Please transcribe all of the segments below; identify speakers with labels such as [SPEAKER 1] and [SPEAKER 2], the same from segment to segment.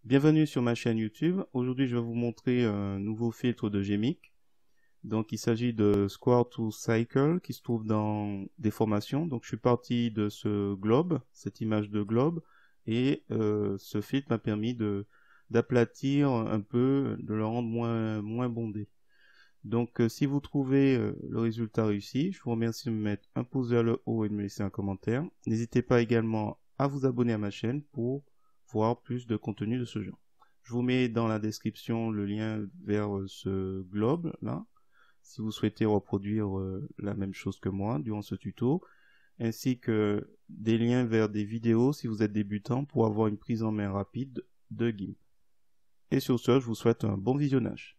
[SPEAKER 1] Bienvenue sur ma chaîne YouTube. Aujourd'hui, je vais vous montrer un nouveau filtre de GMIC. Donc, il s'agit de Square to Cycle qui se trouve dans Déformation. Donc, je suis parti de ce globe, cette image de globe, et ce filtre m'a permis d'aplatir un peu, de le rendre moins bondé. Donc, si vous trouvez le résultat réussi, je vous remercie de me mettre un pouce vers le haut et de me laisser un commentaire. N'hésitez pas également à vous abonner à ma chaîne pour voir plus de contenu de ce genre. Je vous mets dans la description le lien vers ce globe là, si vous souhaitez reproduire la même chose que moi durant ce tuto, ainsi que des liens vers des vidéos si vous êtes débutant pour avoir une prise en main rapide de GIMP. Et sur ce, je vous souhaite un bon visionnage.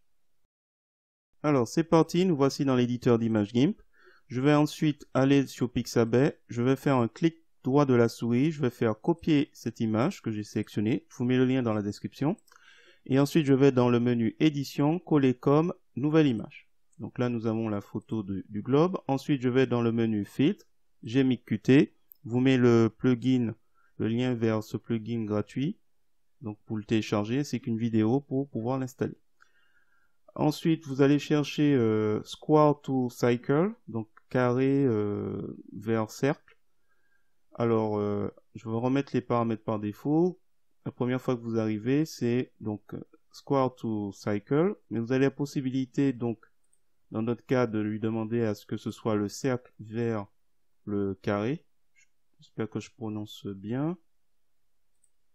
[SPEAKER 1] Alors c'est parti, nous voici dans l'éditeur d'image GIMP. Je vais ensuite aller sur Pixabay, je vais faire un clic droit de la souris, je vais faire copier cette image que j'ai sélectionnée, je vous mets le lien dans la description. Et ensuite je vais dans le menu édition, coller comme, nouvelle image. Donc là nous avons la photo du globe. Ensuite je vais dans le menu filtre, GMIC Qt, vous mets le plugin, le lien vers ce plugin gratuit, donc pour le télécharger, ainsi qu'une vidéo pour pouvoir l'installer. Ensuite, vous allez chercher Square to Cycle, donc carré vers cercle. Alors, je vais remettre les paramètres par défaut. La première fois que vous arrivez, c'est donc Square to Cycle, mais vous avez la possibilité, donc, dans notre cas, de lui demander à ce que ce soit le cercle vers le carré. J'espère que je prononce bien.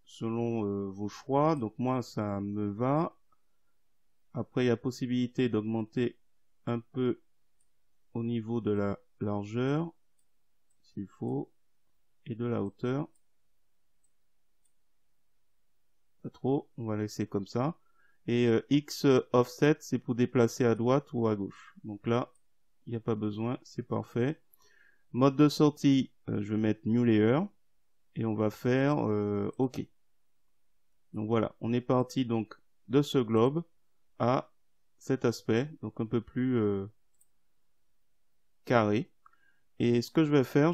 [SPEAKER 1] Selon vos choix, donc moi, ça me va. Après, il y a possibilité d'augmenter un peu au niveau de la largeur, s'il faut, et de la hauteur. Pas trop, on va laisser comme ça. Et X offset, c'est pour déplacer à droite ou à gauche. Donc là, il n'y a pas besoin, c'est parfait. Mode de sortie, je vais mettre New Layer, et on va faire OK. Donc voilà, on est parti donc de ce globe à cet aspect, donc un peu plus carré. Et ce que je vais faire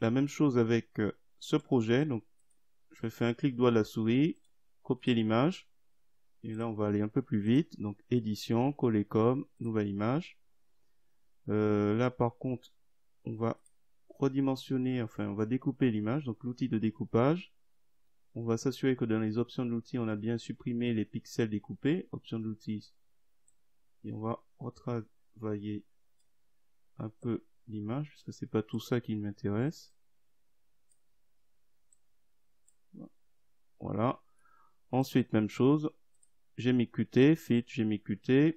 [SPEAKER 1] la même chose avec ce projet. Donc, je vais faire un clic droit de la souris, copier l'image. Et là, on va aller un peu plus vite. Donc, édition, coller comme, nouvelle image. Là, par contre, on va redimensionner, enfin, on va découper l'image. Donc, l'outil de découpage. On va s'assurer que dans les options de l'outil, on a bien supprimé les pixels découpés. Option de l'outil. Et on va retravailler un peu l'image, parce que c'est pas tout ça qui m'intéresse. Voilà. Ensuite, même chose. GMIC Qt, Fit, GMIC Qt.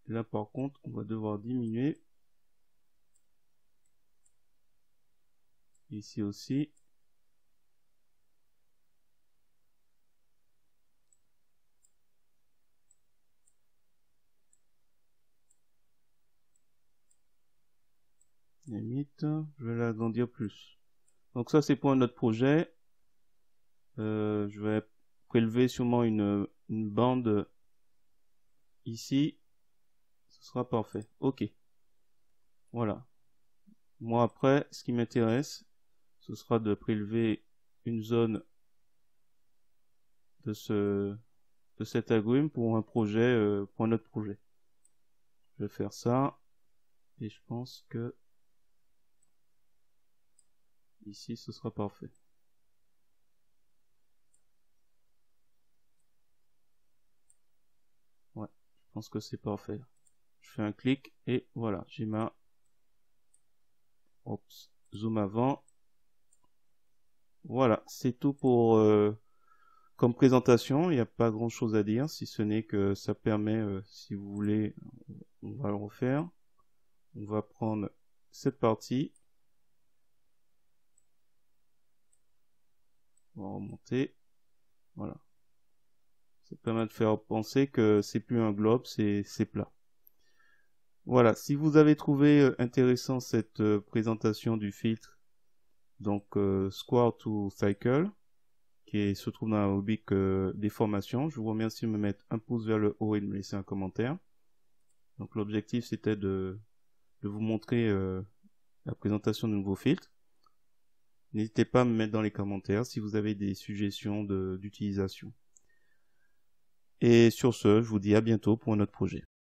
[SPEAKER 1] Là, par contre, on va devoir diminuer. Ici aussi. Limite, je vais l'agrandir plus. Donc ça, c'est pour un autre projet. Je vais prélever sûrement une bande ici. Ce sera parfait. OK. Voilà. Moi, après, ce qui m'intéresse, ce sera de prélever une zone de cet agrume pour un projet, pour un autre projet. Je vais faire ça. Et je pense que ici, ce sera parfait. Ouais, je pense que c'est parfait. Je fais un clic et voilà, j'ai ma zoom avant. Voilà, c'est tout pour comme présentation. Il n'y a pas grand chose à dire, si ce n'est que ça permet, si vous voulez, on va le refaire. On va prendre cette partie. On va remonter. Voilà. Ça permet de faire penser que c'est plus un globe, c'est plat. Voilà, si vous avez trouvé intéressant cette présentation du filtre, donc Square to Cycle, qui se trouve dans la rubrique déformation, je vous remercie de me mettre un pouce vers le haut et de me laisser un commentaire. Donc l'objectif c'était de vous montrer la présentation de nouveaux filtres. N'hésitez pas à me mettre dans les commentaires si vous avez des suggestions d'utilisation. Et sur ce, je vous dis à bientôt pour un autre projet.